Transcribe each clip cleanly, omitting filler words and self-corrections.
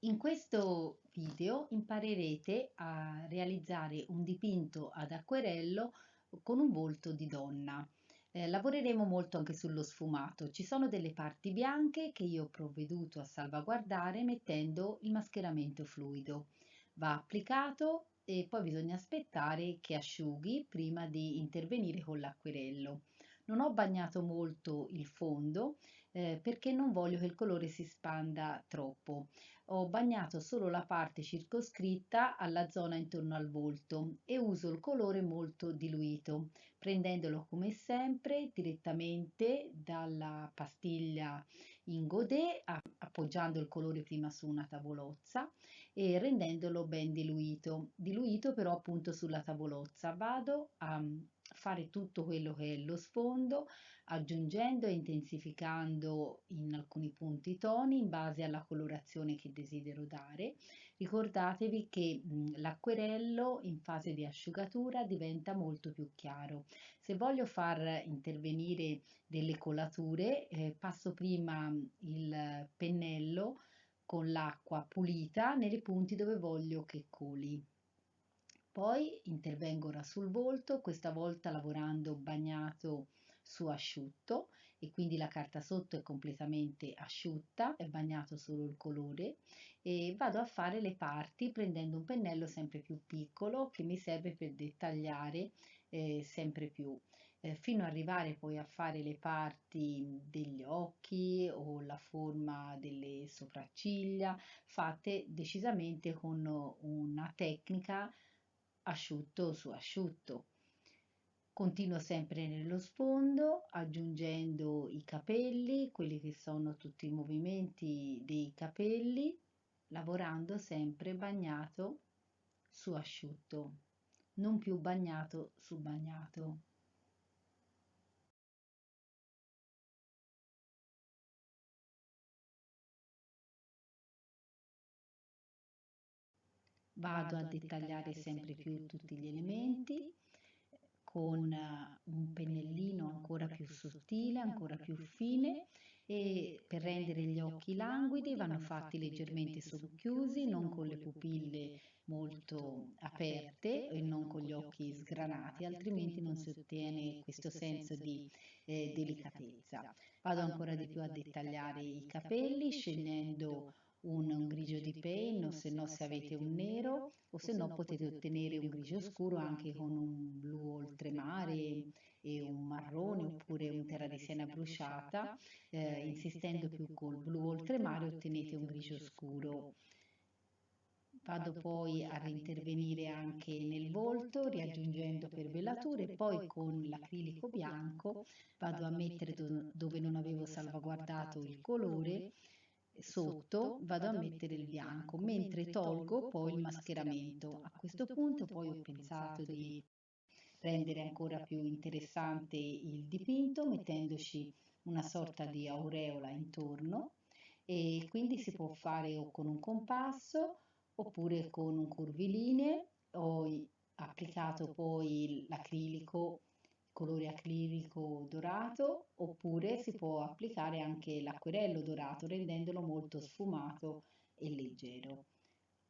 In questo video imparerete a realizzare un dipinto ad acquerello con un volto di donna. Lavoreremo molto anche sullo sfumato. Ci sono delle parti bianche che io ho provveduto a salvaguardare mettendo il mascheramento fluido. Va applicato e poi bisogna aspettare che asciughi prima di intervenire con l'acquerello. Non ho bagnato molto il fondo perché non voglio che il colore si spanda troppo. Ho bagnato solo la parte circoscritta alla zona intorno al volto e uso il colore molto diluito, prendendolo come sempre direttamente dalla pastiglia in godè, appoggiando il colore prima su una tavolozza e rendendolo ben diluito però appunto sulla tavolozza. Vado a fare tutto quello che è lo sfondo, aggiungendo e intensificando in alcuni punti i toni in base alla colorazione che desidero dare. Ricordatevi che l'acquerello in fase di asciugatura diventa molto più chiaro. Se voglio far intervenire delle colature, passo prima il pennello con l'acqua pulita nei punti dove voglio che coli. Poi intervengo ora sul volto, questa volta lavorando bagnato su asciutto e quindi la carta sotto è completamente asciutta, è bagnato solo il colore e vado a fare le parti prendendo un pennello sempre più piccolo che mi serve per dettagliare sempre più fino ad arrivare poi a fare le parti degli occhi o la forma delle sopracciglia fatte decisamente con una tecnica asciutto su asciutto. Continuo sempre nello sfondo aggiungendo i capelli, quelli che sono tutti i movimenti dei capelli, lavorando sempre bagnato su asciutto, non più bagnato su bagnato. Vado a dettagliare sempre più tutti gli elementi con un pennellino ancora più sottile, ancora più fine e per rendere gli occhi languidi vanno fatti leggermente socchiusi, non con le pupille molto aperte e non con gli occhi sgranati, altrimenti non si ottiene questo senso di delicatezza. Vado ancora di più a dettagliare i capelli scegliendo un grigio di penno, se no se avete un nero o se no potete ottenere un grigio scuro anche con un blu oltremare e un marrone oppure un terra di siena bruciata, insistendo più col blu oltremare ottenete un grigio scuro. Vado poi a rintervenire anche nel volto, riaggiungendo per velature, e poi con l'acrilico bianco vado a mettere dove non avevo salvaguardato il colore, sotto vado a mettere il bianco, mentre tolgo poi il mascheramento. A questo punto poi ho pensato di rendere ancora più interessante il dipinto mettendoci una sorta di aureola intorno e quindi si può fare o con un compasso oppure con un curvilinee. Applicato poi l'acrilico, colore acrilico dorato, oppure si può applicare anche l'acquerello dorato rendendolo molto sfumato e leggero.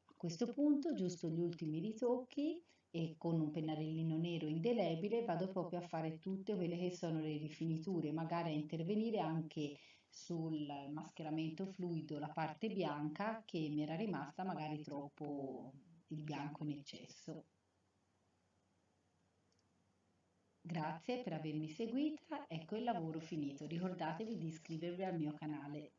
A questo punto, giusto gli ultimi ritocchi e con un pennarellino nero indelebile vado proprio a fare tutte quelle che sono le rifiniture, magari a intervenire anche sul mascheramento fluido, la parte bianca che mi era rimasta magari troppo il bianco in eccesso. Grazie per avermi seguita, ecco il lavoro finito. Ricordatevi di iscrivervi al mio canale.